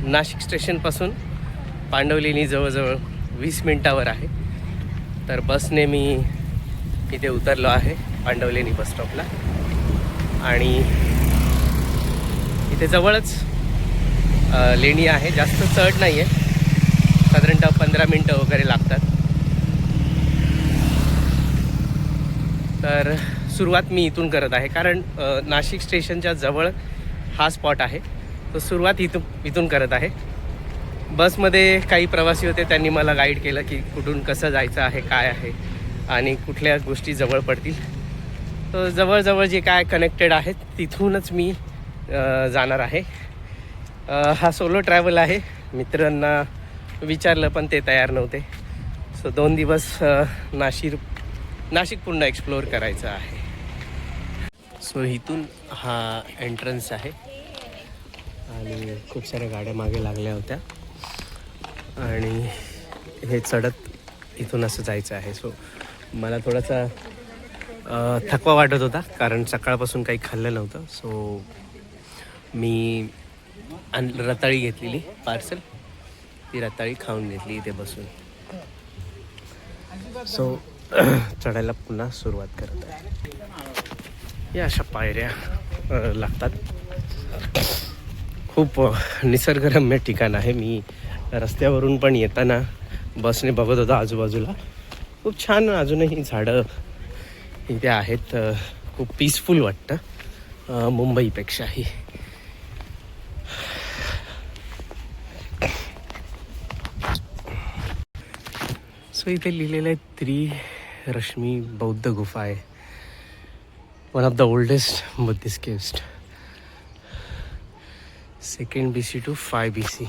नाशिक स्टेशनपासून पांडवलेनी जवळजवळ 20 मिनटावर आहे. तर बसने मी इथे उतरलो आहे पांडवलेनी बस स्टॉपला आणि इथे जवळच लेणी आहे. जास्त चढ नाही आहे, साधारणतः 15 मिनटं वगैरे लागतात. तर सुरुवात मी इथून करत आहे कारण नाशिक स्टेशनच्या जवळ हा स्पॉट आहे. तो सुरुवात इथून करत आहे. बसमध्ये काही प्रवासी होते, त्यांनी मला गाईड केलं की कुठून कसं जायचं आहे, काय आहे आणि कुठल्या गोष्टी जवळ पडतील. तर जवळजवळ जे काय कनेक्टेड आहेत तिथूनच मी जाणार आहे. हा सोलो ट्रॅव्हल आहे. मित्रांना विचारलं पण ते तयार नव्हते. सो 2 दिवस नाशिक पूर्ण एक्सप्लोअर करायचं आहे. सो इथून हा एंट्रन्स आहे आणि खूप साऱ्या गाड्या मागे लागल्या होत्या आणि हे चढत इथून असं जायचं आहे. सो मला थोडासा थकवा वाटत होता कारण सकाळपासून काही खाल्लं नव्हतं. सो मी रताळी घेतलेली पार्सल, ती रताळी खाऊन घेतली इथे बसून. सो चढायला पुन्हा सुरुवात करत आहे. या अशा पायऱ्या लागतात. खूप निसर्गरम्य ठिकाण आहे. मी रस्त्यावरून पण येताना बसने बघत होता आजूबाजूला. खूप छान अजूनही झाडं इथे आहेत. खूप पीसफुल वाटतं मुंबईपेक्षाही. सो इथे लिहिलेलं आहे त्रिरश्मी बौद्ध गुफा आहे. One of the oldest Buddhist caves, 2nd BC to 5 BC.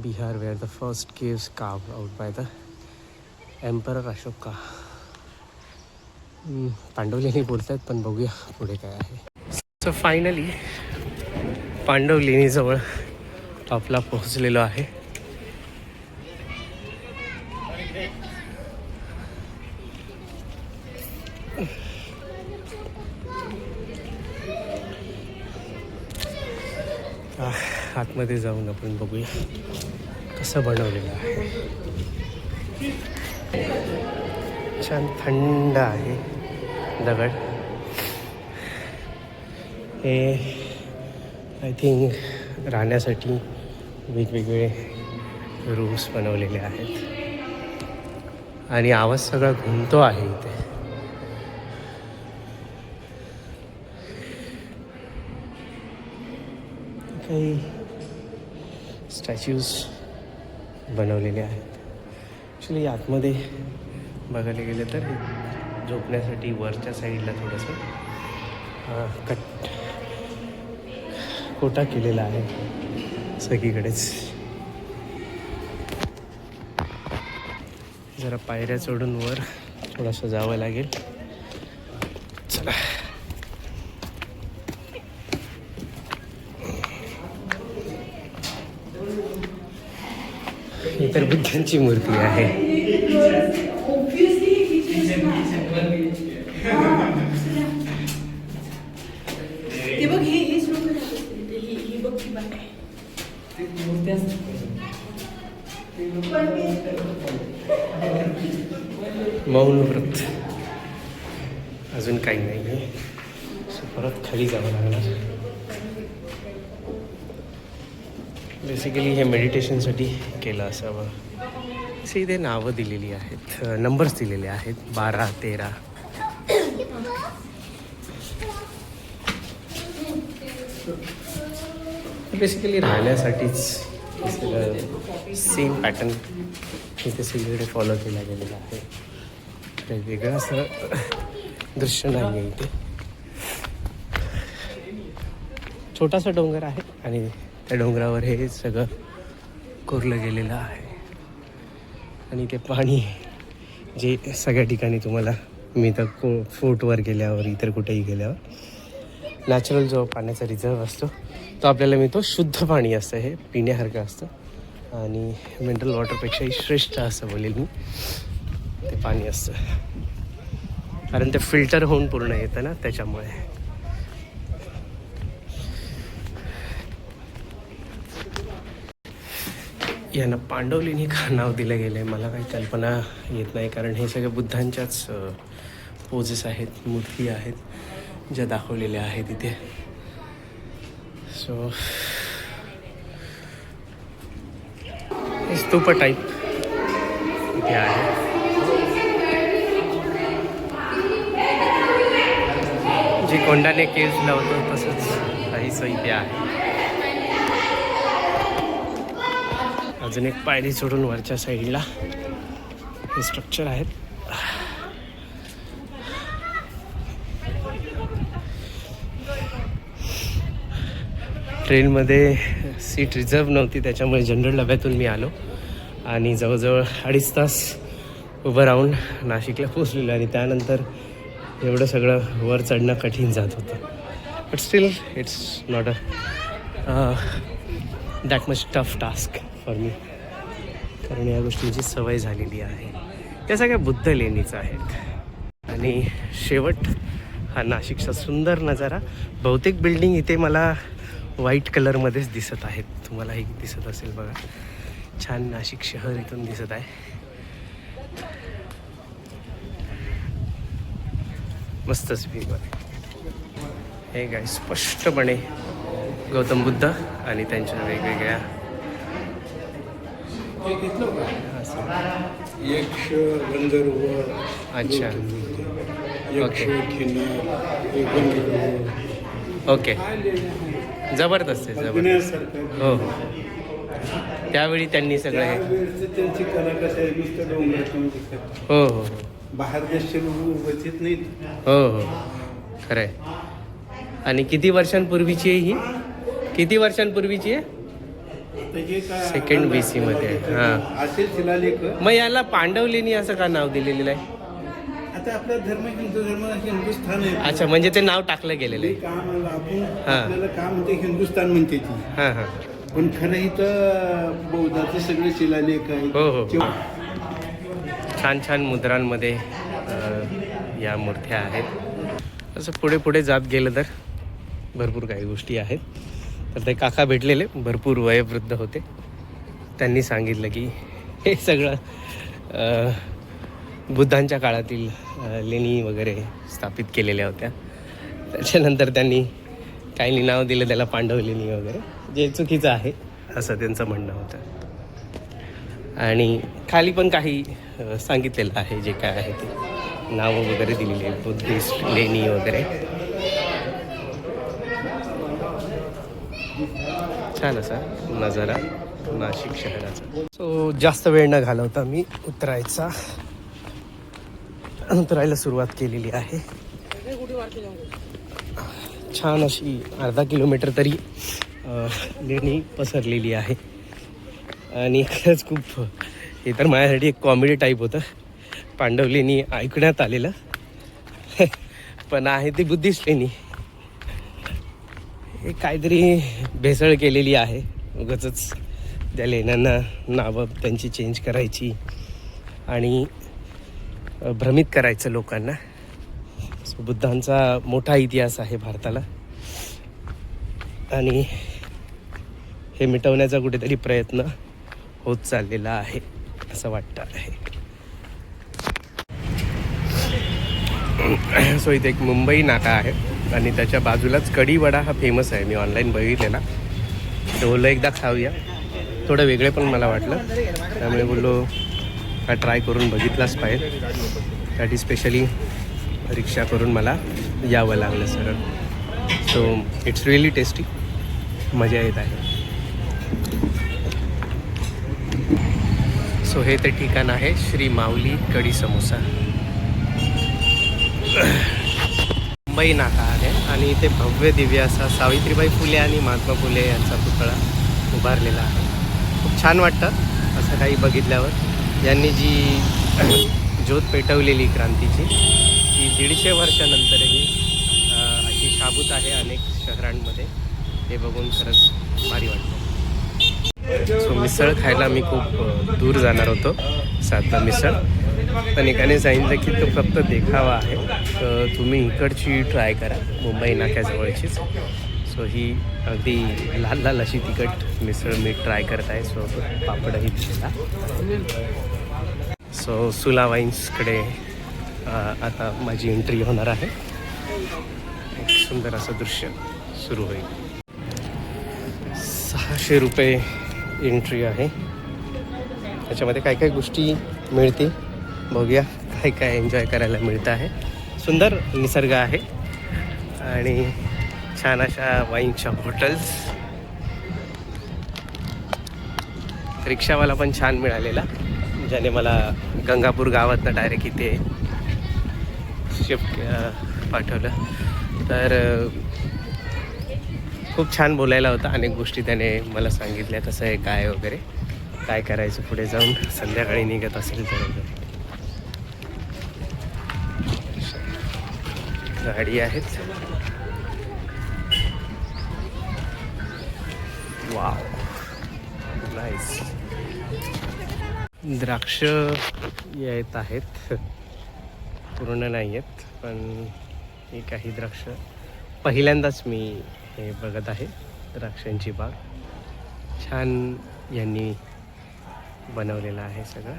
Bihar, where the first caves carved out by the Emperor Ashoka. पांडवलेनी बोलतायत पण बघूया पुढे काय आहे. सो फायनली पांडवलेनीजवळ टॉपला पोहोचलेलो आहे. आतमध्ये जाऊन आपण बघूया कसं बनवलेलं आहे. छान थंड आहे दगड. हे आय थिंक राहण्यासाठी वेगवेगळे रूम्स बनवलेले आहेत आणि आवाज सगळा घुमतो आहे इथे. काही स्टॅच्यूज बनवलेले आहेत. ॲक्च्युली आतमध्ये बघायला गेलं तर झोपण्यासाठी वरच्या साईडला थोडंसं कोटा केलेला आहे सगळीकडेच. जरा पायऱ्या चढून वर थोडंसं जावं लागेल. चला. ही तर बुद्धांची मूर्ती आहे. मौन व्रत. अजून काही नाही आहे. परत खाली जावं लागणार. बेसिकली हे मेडिटेशनसाठी केलं असावं. असे इथे नावं दिलेली आहेत, नंबर्स दिलेले आहेत 12, 13. बेसिकली राहण्यासाठीच सगळं सेम पॅटर्न इथे सगळीकडे फॉलो केला गेलेला आहे. काही वेगळं असं दृश्य नाही आहे इथे. छोटासा डोंगर आहे आणि त्या डोंगरावर हे सगळं कोरलं गेलेलं आहे. आणि ते पाणी जे सगळ्या ठिकाणी तुम्हाला मिळतं, फोर्टवर गेल्यावर इतर कुठेही गेल्यावर नॅचरल जो पाण्याचा रिझर्व असतो तो आपल्याला मिळतो. शुद्ध पाणी असतं, हे पिण्यासारखं असतं आणि मिनरल वॉटरपेक्षाही श्रेष्ठ असं बोलेल मी ते पाणी असतं, कारण ते फिल्टर होऊन पूर्ण येतं ना त्याच्यामुळे. यांना पांडवलेणी का नाव दिलं गेलं आहे मला काही कल्पना येत नाही, कारण हे सगळे बुद्धांच्याच पोजेस आहेत, मूर्ती आहेत ज्या दाखवलेल्या आहेत इथे. सो स्तूप टाईप इथे आहे. जे कोंडाने केव्ज लावतो तसंच काहीसं इथे आहे. अजून एक पायरी सोडून वरच्या साईडला हे स्ट्रक्चर आहेत. ट्रेनमध्ये सीट रिझर्व नव्हती, त्याच्यामुळे जनरल डब्यातून मी आलो आणि जवळजवळ 2.5 तास उभं राहून नाशिकला पोचलेलो. आणि त्यानंतर एवढं सगळं वर चढणं कठीण जात होतं. But still it's not that much tough task for me, कारण या गोष्टींची सवय झालेली आहे. या सगळ्या बुद्ध लेणीच आहेत. आणि शेवट हा नाशिकचा सुंदर नजारा. बहुतेक बिल्डिंग इथे मला व्हाईट कलरमध्येच दिसत आहेत. तुम्हालाही दिसत असेल बघा, छान नाशिक शहर इथून दिसत आहे. मस्तच व्ह्यू आहे हे काय. स्पष्टपणे गौतम बुद्ध आणि त्यांच्या वेगवेगळ्या यक्ष, गंधर्व, अच्छा यक्ष, किन्नर, गंधर्व. ओके, जबरदस्त आहे, जबरदस्त. हो हो, त्यावेळी त्यांनी सगळं हे. त्यांची कला कसं आहे, नुसतं डोंगरातून दिसतात. हो हो बाहेर देशचे लोक उपस्थित नाहीत. हो हो, खरं आहे. आणि किती वर्षांपूर्वीची आहे ही? किती वर्षांपूर्वीची आहे? सेकंड BC मध्ये. हां, असेल शिलालेख. मग याला पांडवलेणी असं का नाव दिलेलं आहे? आता आपला धर्म हिंदू धर्म हिंदुस्थान आहे. अच्छा, म्हणजे ते नाव टाकलं गेलेलं आहे. काम आपण हां. आपल्याला काम म्हणते हिंदुस्थान म्हणते ती. हां हां, पण खरं इथं बौद्धाचे सगळे शिलालेख आहेत. हो हो. छान छान मुद्रांमध्ये या मूर्त्या आहेत. असं पुढे पुढे जात गेलं तर भरपूर काही गोष्टी आहेत. तर ते काका भेटलेले, भरपूर वयोवृद्ध होते. त्यांनी सांगितलं की हे सगळं बुद्धांच्या काळातील लेणी वगैरे स्थापित केलेल्या होत्या. त्याच्यानंतर त्यांनी काही नाव दिलं त्याला पांडव लेणी वगैरे, जे चुकीचं आहे असं त्यांचं म्हणणं होतं. आणि खाली पण काही सांगितलेलं आहे, जे काय आहे ते नावं वगैरे दिलेली आहेत, बुद्धिस्ट लेणी वगैरे. छान असा नजारा नाशिक शहराचा. सो जास्त वेळ न घालवता मी उतरायला सुरुवात केलेली आहे. छान अशी 1/2 किलोमीटर तरी लेणी पसरलेली आहे. आणि खरंच खूप, हे तर माझ्यासाठी एक कॉमेडी टाईप होतं. पांडव लेणी ऐकण्यात आलेलं पण आहे ती बुद्धिस्ट लेणी. हे काहीतरी भेसळ केलेली आहे. उगाचच त्या लेण्यांना नावं त्यांची चेंज करायची आणि भ्रमित करायचं लोकांना. सो बुद्धांचा मोठा इतिहास आहे भारताला, आणि हे मिटवण्याचा कुठेतरी प्रयत्न होत चाललेला आहे असं वाटतं आहे. सो इथे एक मुंबई नाका आहे आणि त्याच्या बाजूलाच कढी वडा हा फेमस आहे. मी ऑनलाईन बघितलेला, तर बोललो एकदा खाऊया. थोडं वेगळे पण मला वाटलं, त्यामुळे बोललो हा ट्राय करून बघितलाच पाहिजे. त्यासाठी स्पेशली रिक्षा करून मला यावं लागलं सरळ. सो इट्स रिअली टेस्टी, मजा येत आहे. सो हे ते ठिकाण आहे श्री माऊली कढी समोसा. मुंबई नाका आहे आणि इथे भव्य दिव्य असा सावित्रीबाई फुले आणि महात्मा फुले यांचा पुतळा उभारलेला आहे. खूप छान वाटतं असं काही बघितल्यावर. यांनी जी ज्योत पेटवलेली क्रांतीची, ती 150 वर्षानंतरही अशी शाबूत आहे अनेक शहरांमध्ये. हे बघून खरंच भारी वाटतं. सो मिसळ खायला मी खूप दूर जाणार होतो, साधना मिसळ. पण एकाने सांगितलं की तो फक्त देखावा आहे, तर तुम्ही इकडची ट्राय करा, मुंबई नाक्याजवळचीच. सो ही अगदी लाल लाल अशी तिखट मिसळ मी ट्राय करत आहे. सो पापडही दिलेला. सो सुला वाईन्सकडे आता माझी एंट्री होणार आहे. एक सुंदर असं दृश्य सुरू होईल. 600 रुपये एंट्री आहे. त्याच्यामध्ये काय काय गोष्टी मिळतील बघूया. काय काय एन्जॉय करायला मिळतं आहे. सुंदर निसर्ग आहे आणि छान अशा वाईनच्या बॉटल्स. रिक्षावाला पण छान मिळालेला, ज्याने मला गंगापूर गावातनं डायरेक्ट इथे शिफ्ट पाठवलं. तर खूप छान बोलायला होता. अनेक गोष्टी त्याने मला सांगितल्या, कसं आहे काय वगैरे, काय करायचं पुढे जाऊन, संध्याकाळी निघत असेल तर वगैरे. गाडी आहेत. Wow, nice. द्राक्ष येत आहेत, पूर्ण नाही आहेत, पण ही काही द्राक्ष पहिल्यांदाच मी हे बघत आहे. द्राक्षांची बाग छान यांनी बनवलेलं आहे सगळं.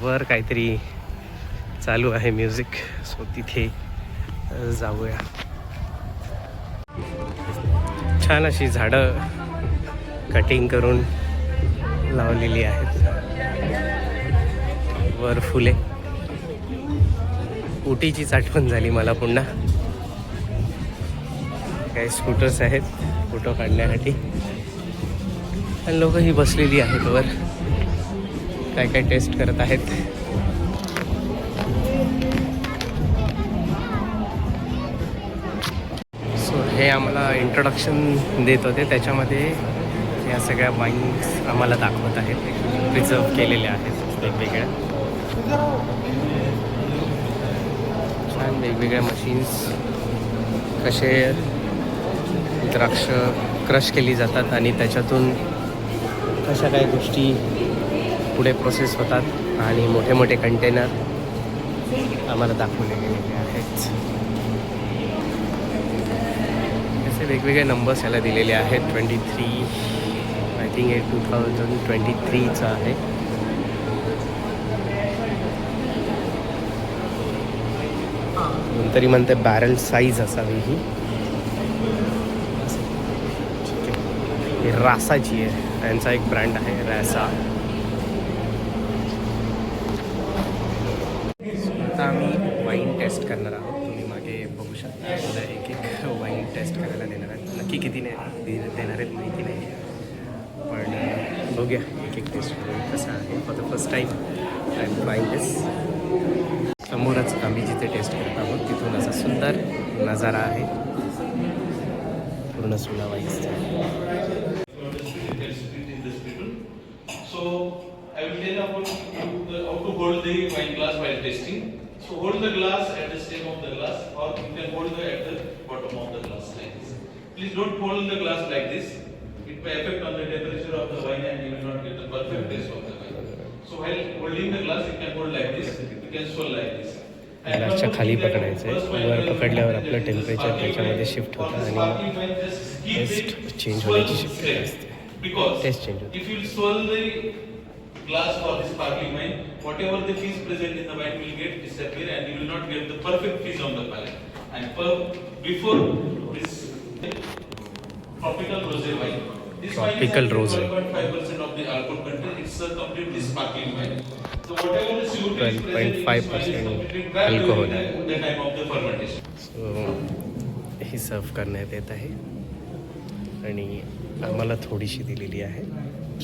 वर काहीतरी चालू आहे म्युझिक, सो तिथे जाऊया. छान अशी झाडं कटिंग करून लावलेली आहेत. वर फुले. उटीचीच आठवण झाली मला पुन्हा. काही स्कूटर्स आहेत फोटो काढण्यासाठी, आणि लोकही बसलेली आहेत वर, काय काय टेस्ट करत आहेत. सो हे आम्हाला इंट्रोडक्शन देत होते, त्याच्यामध्ये या सगळ्या वाईन्स आम्हाला दाखवत आहेत, प्रिझर्व केलेल्या आहेत वेगवेगळ्या. छान वेगवेगळ्या मशीन्स, कसे द्राक्ष क्रश केली जातात आणि त्याच्यातून कशा काय गोष्टी पुढे प्रोसेस होतात, आणि मोठे मोठे कंटेनर आम्हाला दाखवले गेलेले आहेत. असे वेगवेगळे नंबर्स याला दिलेले आहेत. 23, आय थिंक हे 2023चं आहे. तरी म्हणते बॅरल साईज असावी ही. ही रासाची आहे, त्यांचा एक ब्रँड आहे रॅसा. आता आम्ही वाईन टेस्ट करणार आहोत. तुम्ही मागे बघू शकता, मला एक एक वाईन टेस्ट करायला देणार आहेत. नक्की किती देणार आहेत माहिती नाही, पण बघूया एक एक टेस्ट कसं आहे. For the first time I am trying this. समोरच आम्ही जिथे टेस्ट करत आहोत तिथून असा सुंदर नजारा आहे पूर्ण सुला वाईन्सचा. So I will tell about how to hold the wine glass while tasting. So hold the glass at the stem of the glass, or you can hold it at the bottom of the glass like this. Please don't hold the glass like this. It may affect on the temperature of the wine and you will not get the perfect taste of the wine. So while holding the glass, you can hold like this. You can swirl like this. ग्लासच्या खाली पकडायचं आहे. वर पकडल्यावर आपलं temperature त्याच्यामध्ये shift होतं आणि taste change होण्याची शक्यता असते. टेस्ट चेंज होते. If you swirl the glass for this sparkling wine, whatever the fizz present in the wine will get disappear and you will not get the perfect fizz on the palate. And before this tropical rosé wine. This Tropical rosé. 12.5% of the alcohol content. It's a completely sparkling wine. So whatever the CO2 is present in this wine is 12.5% completely dry alcohol at the time of the fermentation. So ही सर्व करण्यात येत आहे आणि आम्हाला थोडीशी दिलेली आहे.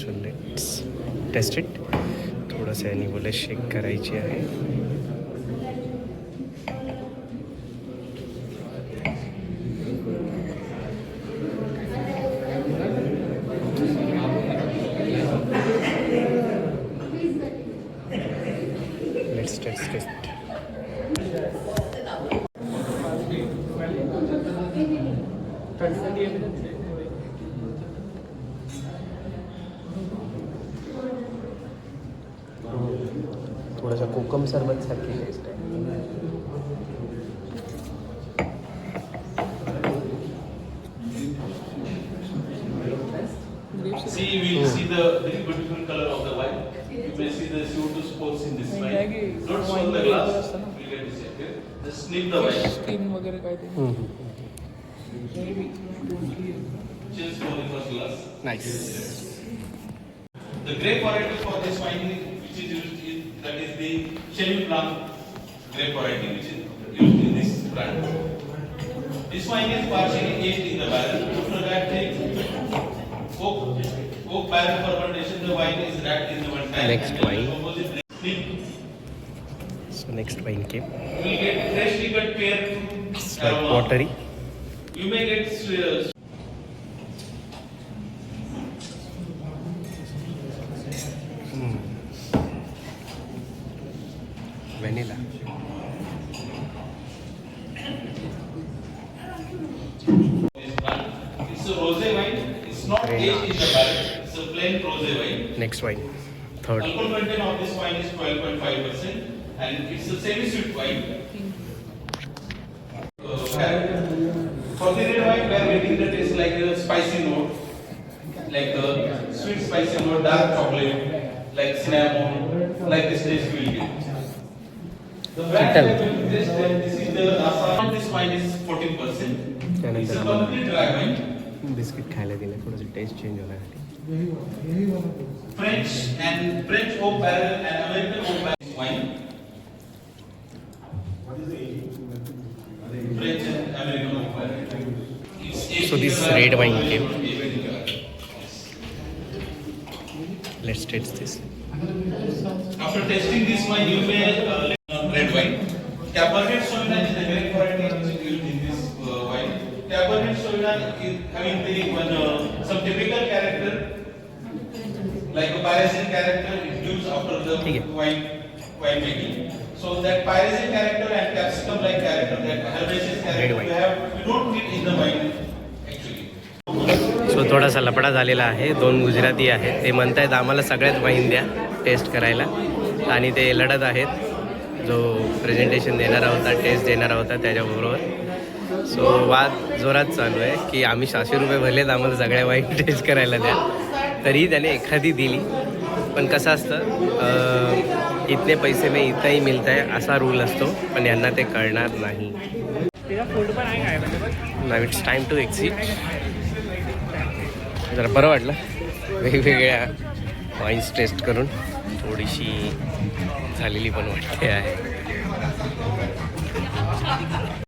So let's test it. थोडंसं यांनी बोले शेक करायची आहे. Let's test. थोडासा कोकम सरबत सारखी टेस्ट आहे. Just snip the wine. Skin वगैरे काय ते Just pour the first glass. Nice. The grape variety for this wine which is used is that is the Chenin Blanc grape variety which is used in this brand. This wine is partially aged in the barrel. After that, the oak barrel fermentation, the wine is wrapped in the one tank. Next and then wine. the composite snip. So next wine came. You will get freshly cut pear It's like aroma. watery. You may get Vanilla. this brand. It's a rosé wine. It's not Very aged in the barrel. It's a plain rosé wine. Next wine. Third. Alcohol content of this wine is 12.5%, and it's a semi-sweet wine. For the red wine, we are getting the taste like a spicy note, like a sweet spicy note, dark chocolate, like cinnamon, like this taste we will get. The brand that we will taste, this is the Assam. This wine is 14%. It's a complete dry wine. Biscuit खायला दिलं थोडंसं taste change होण्यासाठी. French oak barrel and American oak barrel wine. French and American oak barrel. So this red wine came. Let's taste this. After tasting this wine, you may red wine. Cabernet Sauvignon is the grape variety which is used in this wine. Cabernet Sauvignon is having some typical character, like a Parisian character. It gives after the wine making. So that Parisian character and capsicum-like character, that herbaceous character, we don't need in the wine actually. So थोडासा लफडा झालेला आहे. दोन गुजराती आहेत, ते म्हणतायत आम्हाला सगळ्यात वाईन द्या टेस्ट करायला, आणि ते लढत आहेत. जो प्रेझेंटेशन देणारा होता, टेस्ट देणारा होता त्याच्याबरोबर. सो वाद जोरात चालू आहे की आम्ही 600 रुपये भरलेत, आम्हाला सगळ्या वाईन टेस्ट करायला द्या. तरी त्याने एखादी दिली. पण कसं असतं, इतने पैसे में इतना ही मिळत आहे असा रूल असतो, पण यांना ते कळणार नाही. नाव इट्स टाईम टू एक्झिट. जरा बरं वाटलं वेगवेगळ्या वाईन्स टेस्ट करून. थोडीशी झालेली पण वाटते आहे.